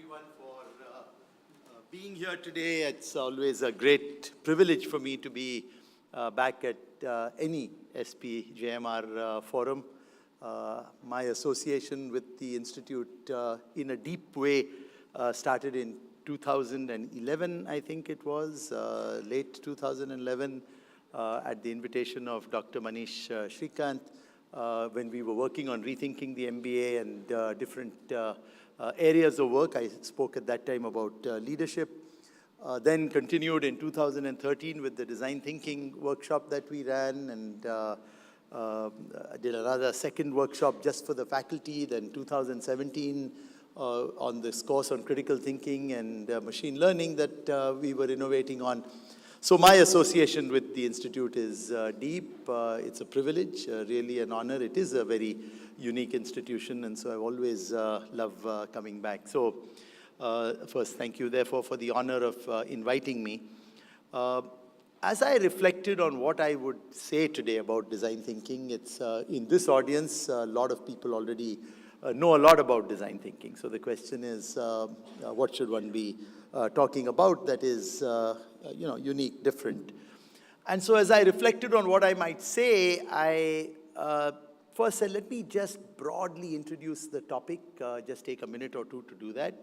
everyone for being here today. It's always a great privilege for me to be back at any SP JMR forum. My association with the Institute in a deep way started in 2011, I think it was, late 2011, at the invitation of Dr. Manish Srikant, when we were working on rethinking the MBA and different areas of work. I spoke at that time about leadership. Then continued in 2013 with the design thinking workshop that we ran, and I did another second workshop just for the faculty. Then 2017 on this course on critical thinking and machine learning that we were innovating on. So my association with the Institute is deep. It's a privilege, really an honor. It is a very unique institution, and so I always love coming back. So first, thank you, therefore, for the honor of inviting me. As I reflected on what I would say today about design thinking, it's in this audience, a lot of people already know a lot about design thinking. So the question is, what should one be talking about that is unique, different? And so as I reflected on what I might say, I first said, let me just broadly introduce the topic, just take a minute or two to do that.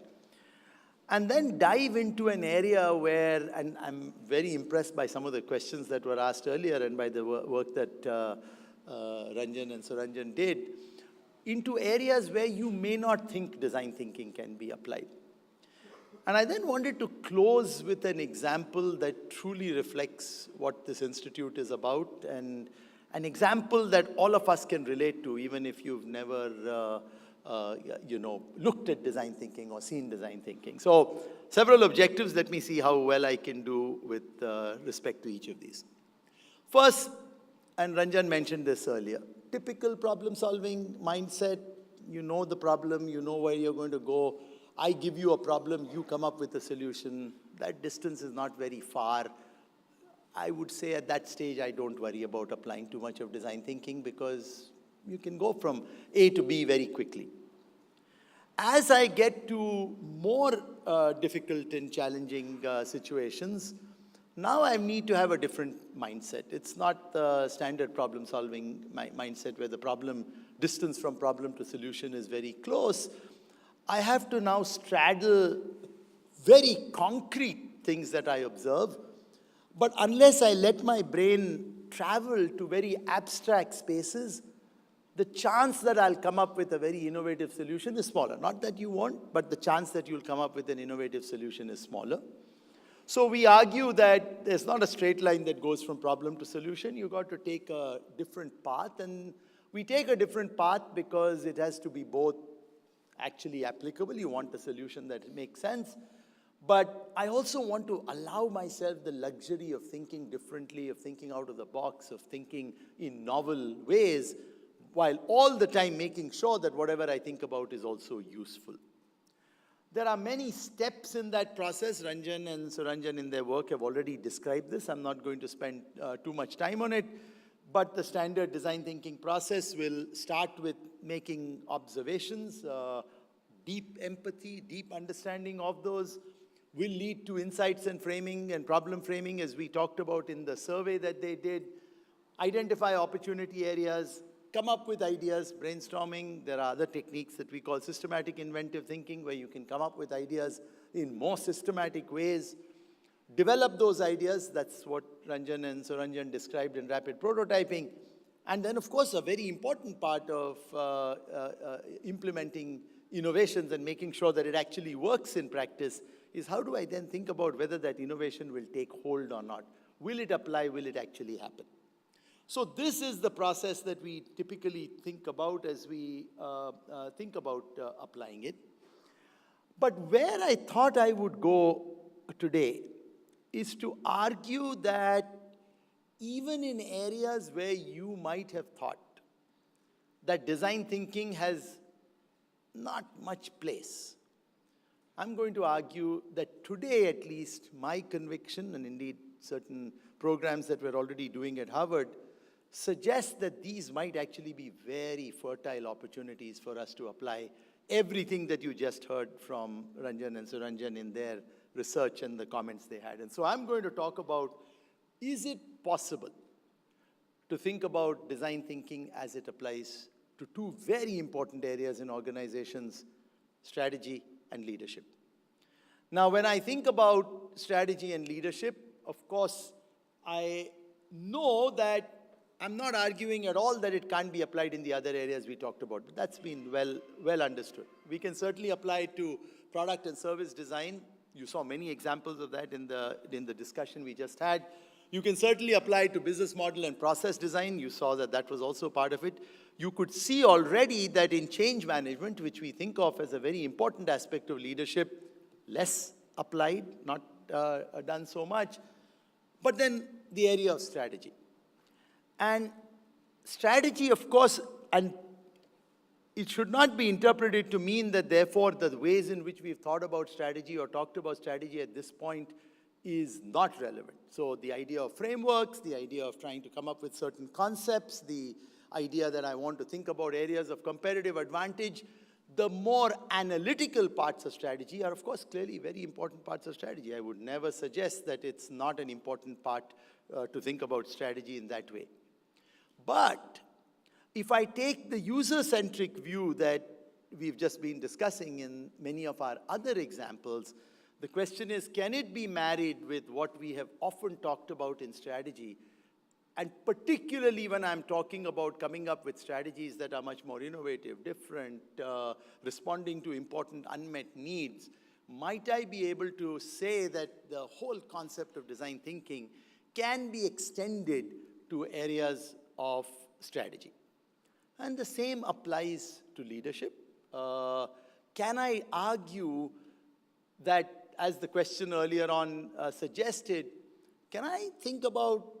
And then dive into an area where, and I'm very impressed by some of the questions that were asked earlier and by the work that Ranjan and Suranjan did, into areas where you may not think design thinking can be applied. And I then wanted to close with an example that truly reflects what this institute is about, and an example that all of us can relate to, even if you've never looked at design thinking or seen design thinking. So several objectives. Let me see how well I can do with respect to each of these. First, and Ranjan mentioned this earlier, typical problem-solving mindset. You know the problem, you know where you're going to go. I give you a problem, you come up with a solution. That distance is not very far. I would say at that stage, I don't worry about applying too much of design thinking because you can go from A to B very quickly. As I get to more difficult and challenging situations, now I need to have a different mindset. It's not the standard problem-solving mindset where the distance from problem to solution is very close. I have to now straddle very concrete things that I observe. But unless I let my brain travel to very abstract spaces, the chance that I'll come up with a very innovative solution is smaller. Not that you won't, but the chance that you'll come up with an innovative solution is smaller. So we argue that there's not a straight line that goes from problem to solution. You've got to take a different path. And we take a different path because it has to be both actually applicable. You want a solution that makes sense. But I also want to allow myself the luxury of thinking differently, of thinking out of the box, of thinking in novel ways, while all the time making sure that whatever I think about is also useful. There are many steps in that process. Ranjan and Suranjan in their work have already described this. I'm not going to spend too much time on it. But the standard design thinking process will start with making observations, deep empathy, deep understanding of those, will lead to insights and framing and problem framing, as we talked about in the survey that they did, identify opportunity areas, come up with ideas, brainstorming. There are other techniques that we call systematic inventive thinking, where you can come up with ideas in more systematic ways, develop those ideas. That's what Ranjan and Suranjan described in rapid prototyping. And then, of course, a very important part of implementing innovations and making sure that it actually works in practice is how do I then think about whether that innovation will take hold or not? Will it apply? Will it actually happen? So this is the process that we typically think about as we think about applying it. But where I thought I would go today is to argue that even in areas where you might have thought that design thinking has not much place, I'm going to argue that today, at least, my conviction, and indeed certain programs that we're already doing at Harvard, suggest that these might actually be very fertile opportunities for us to apply everything that you just heard from Ranjan and Suranjan in their research and the comments they had. And so I'm going to talk about, is it possible to think about design thinking as it applies to two very important areas in organizations, strategy and leadership. Now, when I think about strategy and leadership, of course, I know that I'm not arguing at all that it can't be applied in the other areas we talked about. But that's been well understood. We can certainly apply it to product and service design. You saw many examples of that in the discussion we just had. You can certainly apply it to business model and process design. You saw that that was also part of it. You could see already that in change management, which we think of as a very important aspect of leadership, less applied, not done so much. But then the area of strategy. And strategy, of course, and it should not be interpreted to mean that therefore the ways in which we've thought about strategy or talked about strategy at this point is not relevant. So the idea of frameworks, the idea of trying to come up with certain concepts, the idea that I want to think about areas of competitive advantage, the more analytical parts of strategy are, of course, clearly very important parts of strategy. I would never suggest that it's not an important part to think about strategy in that way. But if I take the user-centric view that we've just been discussing in many of our other examples, the question is, can it be married with what we have often talked about in strategy? And particularly when I'm talking about coming up with strategies that are much more innovative, different, responding to important unmet needs, might I be able to say that the whole concept of design thinking can be extended to areas of strategy? And the same applies to leadership. Can I argue that, as the question earlier on suggested, can I think about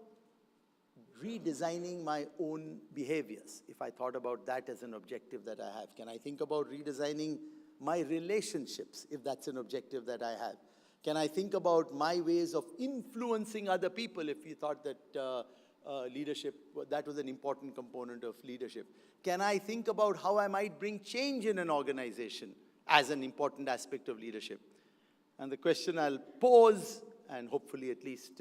redesigning my own behaviors, if I thought about that as an objective that I have? Can I think about redesigning my relationships, if that's an objective that I have? Can I think about my ways of influencing other people, if you thought that leadership, that was an important component of leadership? Can I think about how I might bring change in an organization as an important aspect of leadership? And the question I'll pose, and hopefully at least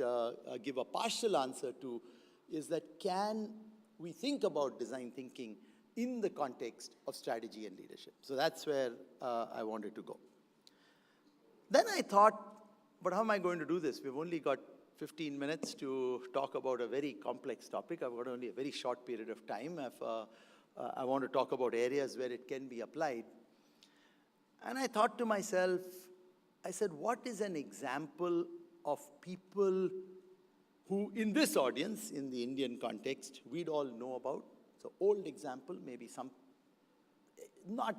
give a partial answer to, is that can we think about design thinking in the context of strategy and leadership? So that's where I wanted to go. Then I thought, but how am I going to do this? We've only got 15 minutes to talk about a very complex topic. I've got only a very short period of time. I want to talk about areas where it can be applied. And I thought to myself, I said, what is an example of people who, in this audience, in the Indian context, we'd all know about? So old example, maybe some, not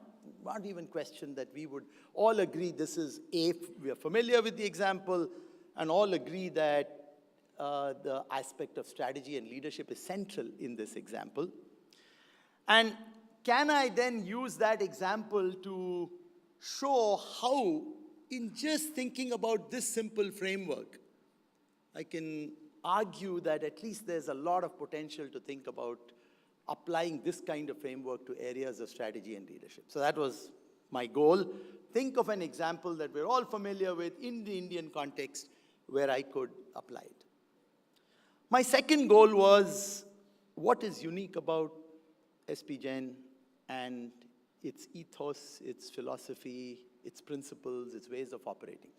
even question that we would all agree this is we are familiar with the example, and all agree that the aspect of strategy and leadership is central in this example. And can I then use that example to show how, in just thinking about this simple framework, I can argue that at least there's a lot of potential to think about applying this kind of framework to areas of strategy and leadership. So that was my goal. Think of an example that we're all familiar with in the Indian context where I could apply it. My second goal was, what is unique about SP Jain and its ethos, its philosophy, its principles, its ways of operating?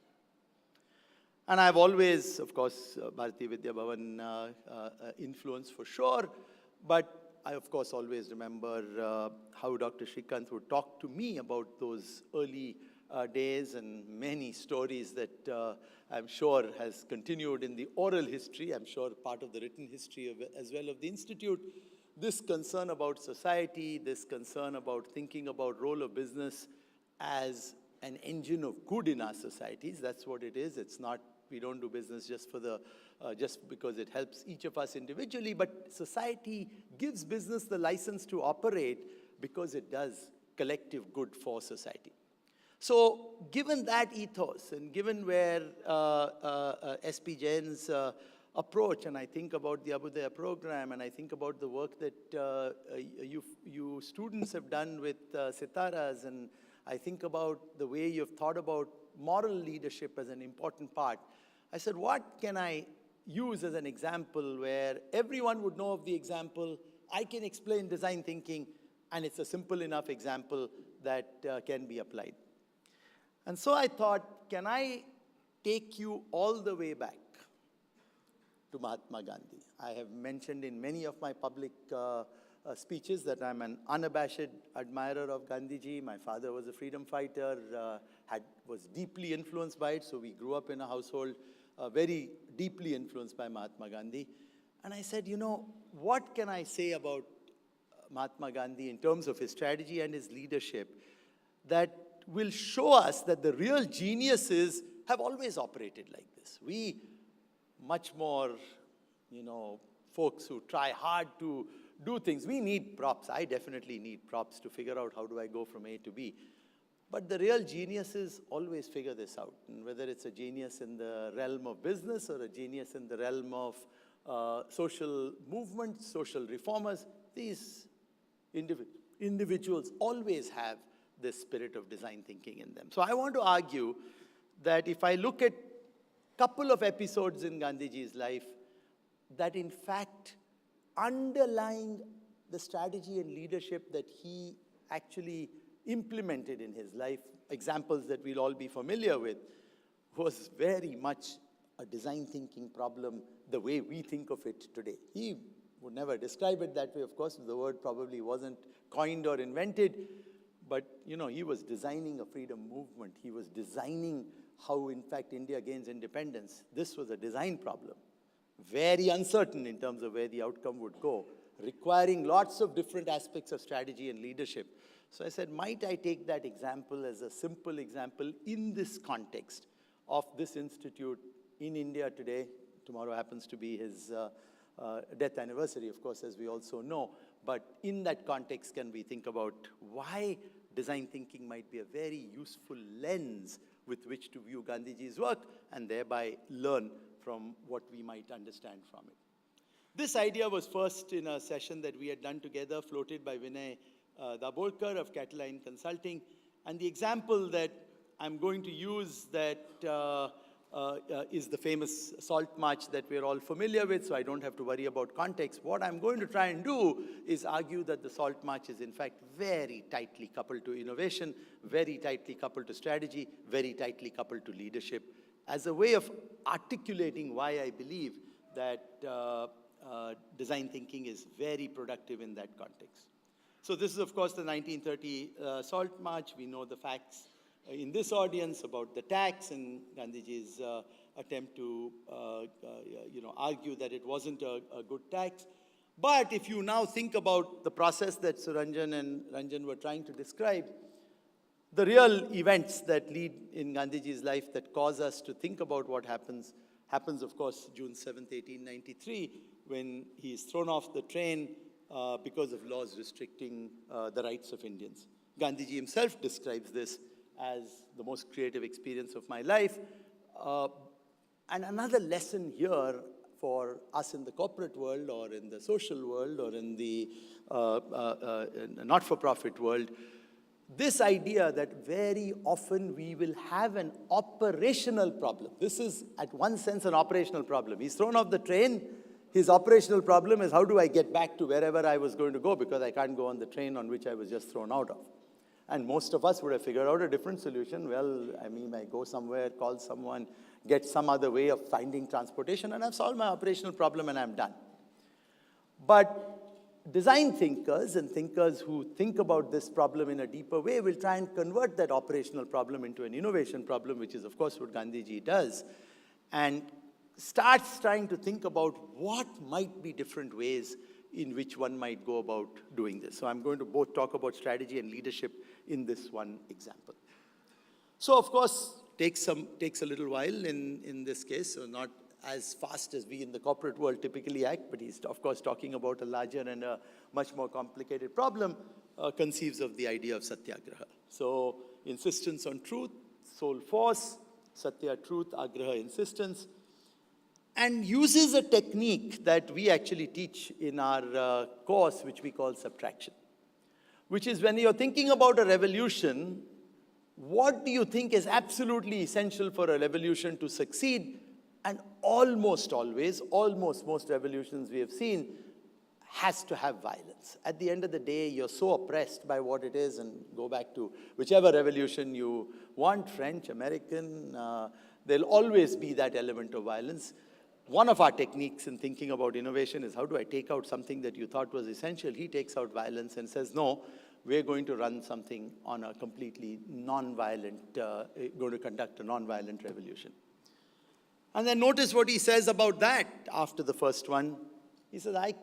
And I've always, of course, Bharati Vidya Bhavan influence for sure, but I, of course, always remember how Dr. Srikant would talk to me about those early days, and many stories that I'm sure has continued in the oral history, I'm sure part of the written history as well of the Institute. This concern about society, this concern about thinking about role of business as an engine of good in our societies. That's what it is. It's not, we don't do business just for the, just because it helps each of us individually, but society gives business the license to operate because it does collective good for society. So given that ethos, and given where SP Jain's approach, and I think about the Abhyudaya program, and I think about the work that you students have done with sitaras, and I think about the way you've thought about moral leadership as an important part. I said, what can I use as an example where everyone would know of the example, I can explain design thinking, and it's a simple enough example that can be applied. And so I thought, can I take you all the way back to Mahatma Gandhi? I have mentioned in many of my public speeches that I'm an unabashed admirer of Gandhiji. My father was a freedom fighter, was deeply influenced by it, so we grew up in a household very deeply influenced by Mahatma Gandhi. And I said, what can I say about Mahatma Gandhi in terms of his strategy and his leadership that will show us that the real geniuses have always operated like this. We, much more, folks who try hard to do things, we need props. I definitely need props to figure out how do I go from A to B. But the real geniuses always figure this out. And whether it's a genius in the realm of business or a genius in the realm of social movements, social reformers, these individuals always have this spirit of design thinking in them. So I want to argue that if I look at a couple of episodes in Gandhiji's life, that in fact underlying the strategy and leadership that he actually implemented in his life, examples that we'll all be familiar with, was very much a design thinking problem the way we think of it today. He would never describe it that way, of course. The word probably wasn't coined or invented, but he was designing a freedom movement. He was designing how, in fact, India gains independence. This was a design problem, very uncertain in terms of where the outcome would go, requiring lots of different aspects of strategy and leadership. So I said, might I take that example as a simple example in this context of this institute in India today? Tomorrow happens to be his death anniversary, of course, as we also know. But in that context, can we think about why design thinking might be a very useful lens with which to view Gandhiji's work and thereby learn from what we might understand from it. This idea was first in a session that we had done together, floated by Vinay Dabolkar of Cataline Consulting. And the example that I'm going to use that is the famous salt march that we're all familiar with, so I don't have to worry about context. What I'm going to try and do is argue that the salt march is in fact very tightly coupled to innovation, very tightly coupled to strategy, very tightly coupled to leadership, as a way of articulating why I believe that design thinking is very productive in that context. So this is, of course, the 1930 salt march. We know the facts in this audience about the tax and Gandhiji's attempt to argue that it wasn't a good tax. But if you now think about the process that Suranjan and Ranjan were trying to describe, the real events that lead in Gandhiji's life that cause us to think about what happens, of course, June 7th, 1893, when he is thrown off the train because of laws restricting the rights of Indians. Gandhiji himself describes this as the most creative experience of my life. And another lesson here for us in the corporate world or in the social world or in the not-for-profit world, this idea that very often we will have an operational problem. This is, at one sense, an operational problem. He's thrown off the train. His operational problem is, how do I get back to wherever I was going to go, because I can't go on the train on which I was just thrown out of. And most of us would have figured out a different solution. Well, I go somewhere, call someone, get some other way of finding transportation, and I've solved my operational problem and I'm done. But design thinkers and thinkers who think about this problem in a deeper way will try and convert that operational problem into an innovation problem, which is, of course, what Gandhiji does, and starts trying to think about what might be different ways in which one might go about doing this. So I'm going to both talk about strategy and leadership in this one example. So, of course, takes a little while in this case, so not as fast as we in the corporate world typically act, but he's, of course, talking about a larger and a much more complicated problem, conceives of the idea of satyagraha. So, insistence on truth, sole force, satya, truth, agraha, insistence, and uses a technique that we actually teach in our course, which we call subtraction, which is when you're thinking about a revolution, what do you think is absolutely essential for a revolution to succeed? And almost always, almost most revolutions we have seen, has to have violence. At the end of the day, you're so oppressed by what it is, and go back to whichever revolution you want, French, American, there'll always be that element of violence. One of our techniques in thinking about innovation is, how do I take out something that you thought was essential? He takes out violence and says, no, we're going to run something on a completely non-violent, going to conduct a non-violent revolution. And then notice what he says about that after the first one. He says, I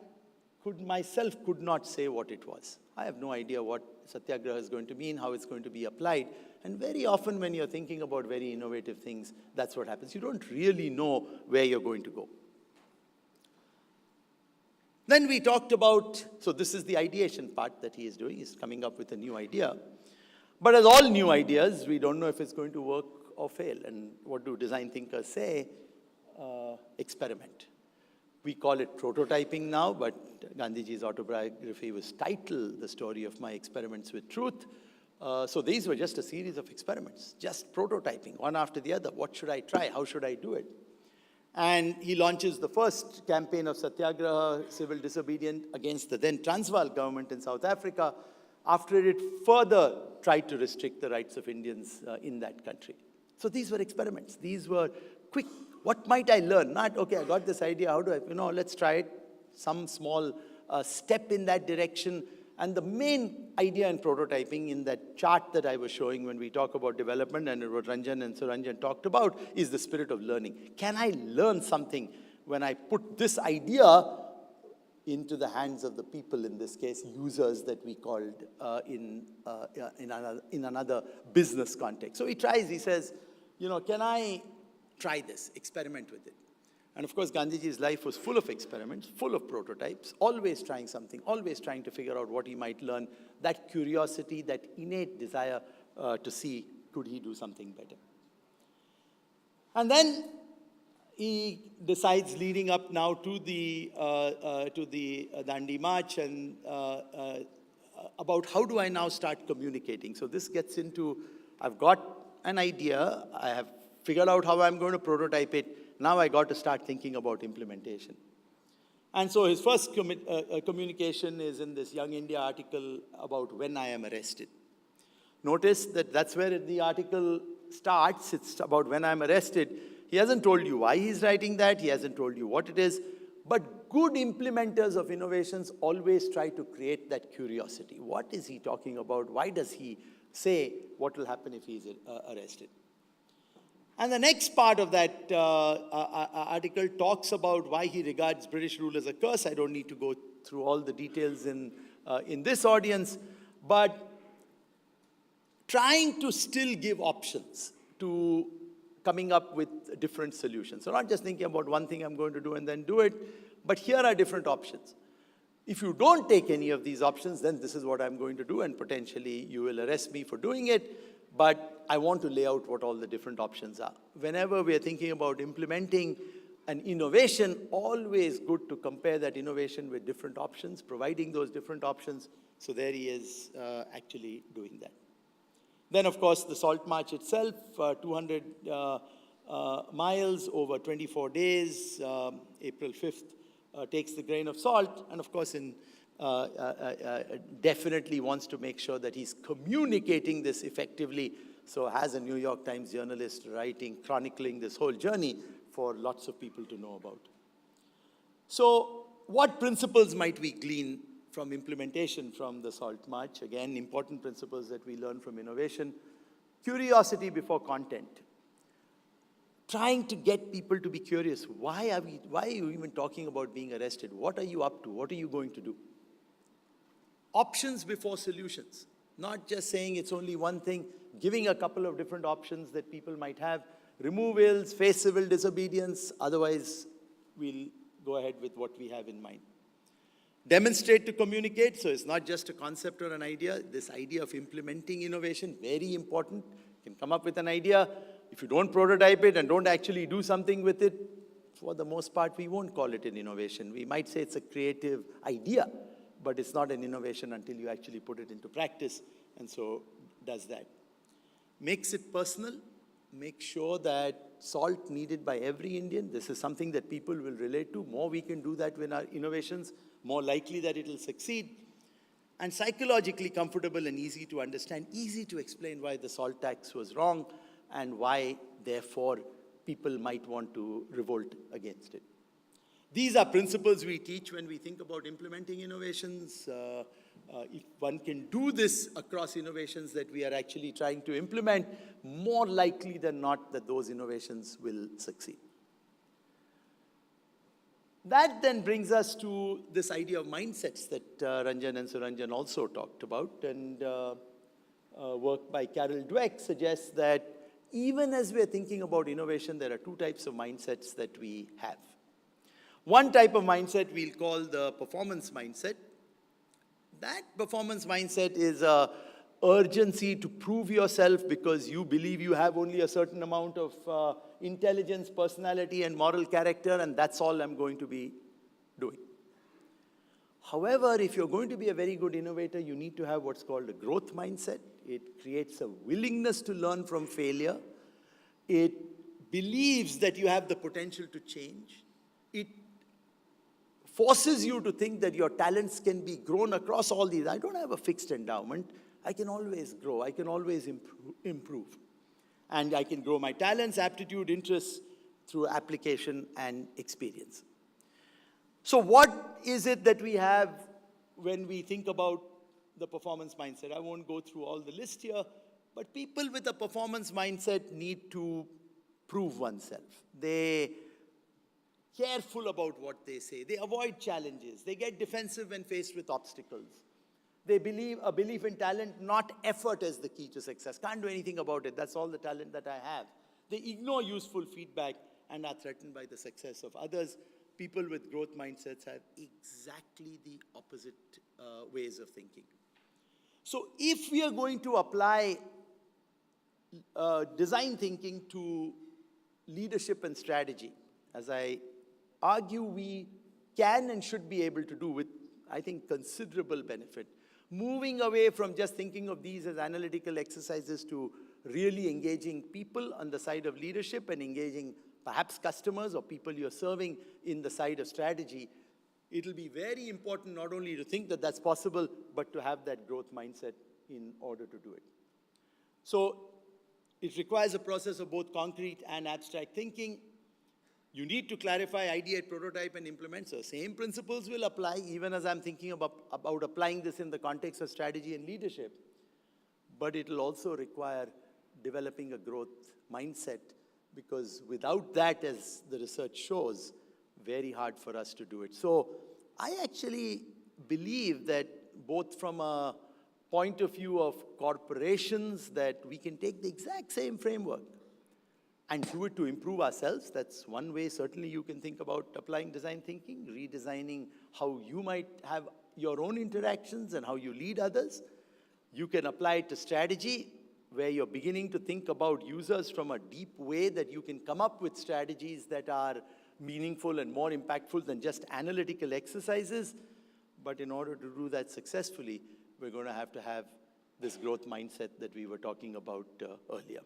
myself could not say what it was. I have no idea what Satyagraha is going to mean, how it's going to be applied. And very often when you're thinking about very innovative things, that's what happens. You don't really know where you're going to go. Then we talked about, so this is the ideation part that he is doing. He's coming up with a new idea. But as all new ideas, we don't know if it's going to work or fail. And what do design thinkers say? Experiment. We call it prototyping now, but Gandhiji's autobiography was titled The Story of My Experiments with Truth. So these were just a series of experiments, just prototyping, one after the other. What should I try? How should I do it? And he launches the first campaign of Satyagraha, civil disobedience, against the then Transvaal government in South Africa, after it further tried to restrict the rights of Indians in that country. So these were experiments. These were quick. What might I learn? Not, okay, I got this idea, how do I, let's try it. Some small step in that direction. And the main idea in prototyping, in that chart that I was showing when we talk about development, and what Ranjan and Suranjan talked about, is the spirit of learning. Can I learn something when I put this idea into the hands of the people, in this case, users that we called in another business context? So he tries, he says, can I try this, experiment with it? And of course, Gandhiji's life was full of experiments, full of prototypes, always trying something, always trying to figure out what he might learn, that curiosity, that innate desire to see, could he do something better? And then he decides, leading up now to the Dandi March, and about how do I now start communicating. So this gets into, I've got an idea, I have figured out how I'm going to prototype it. Now I got to start thinking about implementation. And so his first communication is in this Young India article about when I am arrested. Notice that that's where the article starts. It's about when I'm arrested. He hasn't told you why he's writing that. He hasn't told you what it is. But good implementers of innovations always try to create that curiosity. What is he talking about? Why does he say what will happen if he's arrested? And the next part of that article talks about why he regards British rule as a curse. I don't need to go through all the details in this audience, but trying to still give options to coming up with different solutions. So not just thinking about one thing I'm going to do and then do it, but here are different options. If you don't take any of these options, then this is what I'm going to do, and potentially you will arrest me for doing it. But I want to lay out what all the different options are. Whenever we're thinking about implementing an innovation, always good to compare that innovation with different options, providing those different options. So there he is actually doing that. Then, of course, the Salt March itself, 200 miles over 24 days, April 5th, takes the grain of salt. And, of course, definitely wants to make sure that he's communicating this effectively. So has a New York Times journalist writing, chronicling this whole journey for lots of people to know about. So what principles might we glean from implementation from the Salt March? Again, important principles that we learn from innovation. Curiosity before content. Trying to get people to be curious. Why are you even talking about being arrested? What are you up to? What are you going to do? Options before solutions. Not just saying it's only one thing, giving a couple of different options that people might have. Remove ills, face civil disobedience, otherwise we'll go ahead with what we have in mind. Demonstrate to communicate, so it's not just a concept or an idea. This idea of implementing innovation, very important. You can come up with an idea. If you don't prototype it and don't actually do something with it, for the most part, we won't call it an innovation. We might say it's a creative idea, but it's not an innovation until you actually put it into practice, and so does that. makes it personal, make sure that salt needed by every Indian, this is something that people will relate to. More we can do that with our innovations, more likely that it will succeed. And psychologically comfortable and easy to understand, easy to explain why the salt tax was wrong and why, therefore, people might want to revolt against it. These are principles we teach when we think about implementing innovations. If one can do this across innovations that we are actually trying to implement, more likely than not that those innovations will succeed. That then brings us to this idea of mindsets that Ranjan and Suranjan also talked about. And work by Carol Dweck suggests that even as we're thinking about innovation, there are two types of mindsets that we have. One type of mindset we'll call the performance mindset. That performance mindset is a urgency to prove yourself because you believe you have only a certain amount of intelligence, personality, and moral character, and that's all I'm going to be doing. However, if you're going to be a very good innovator, you need to have what's called a growth mindset. It creates a willingness to learn from failure. It believes that you have the potential to change. It forces you to think that your talents can be grown across all these. I don't have a fixed endowment. I can always grow. I can always improve. And I can grow my talents, aptitude, interests through application and experience. So what is it that we have when we think about the performance mindset? I won't go through all the list here, but people with a performance mindset need to prove oneself. They're careful about what they say. They avoid challenges. They get defensive when faced with obstacles. They believe a belief in talent, not effort, is the key to success. Can't do anything about it. That's all the talent that I have. They ignore useful feedback and are threatened by the success of others. People with growth mindsets have exactly the opposite ways of thinking. So if we are going to apply design thinking to leadership and strategy, as I argue we can and should be able to do with, I think, considerable benefit, moving away from just thinking of these as analytical exercises to really engaging people on the side of leadership and engaging perhaps customers or people you're serving in the side of strategy, it'll be very important not only to think that that's possible, but to have that growth mindset in order to do it. So it requires a process of both concrete and abstract thinking. You need to clarify, ideate, prototype, and implement. So same principles will apply even as I'm thinking about applying this in the context of strategy and leadership. But it'll also require developing a growth mindset, because without that, as the research shows, very hard for us to do it. So I actually believe that both from a point of view of corporations, that we can take the exact same framework and do it to improve ourselves. That's one way certainly you can think about applying design thinking, redesigning how you might have your own interactions and how you lead others. You can apply it to strategy, where you're beginning to think about users from a deep way, that you can come up with strategies that are meaningful and more impactful than just analytical exercises. But in order to do that successfully, we're going to have this growth mindset that we were talking about earlier.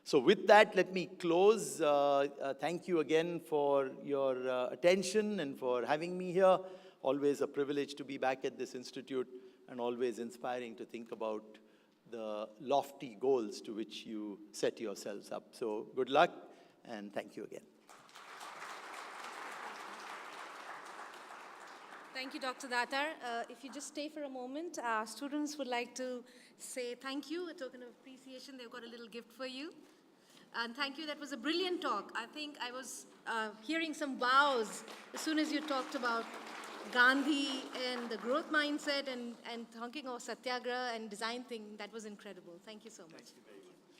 So with that, let me close. Thank you again for your attention and for having me here. Always a privilege to be back at this institute, and always inspiring to think about the lofty goals to which you set yourselves up. So good luck, and thank you again. Thank you, Dr. Datar. If you just stay for a moment, our students would like to say thank you, a token of appreciation. They've got a little gift for you. And thank you, that was a brilliant talk. I think I was hearing some wows as soon as you talked about Gandhi and the growth mindset and talking about Satyagraha and design thinking. That was incredible. Thank you so much. Thank you very much.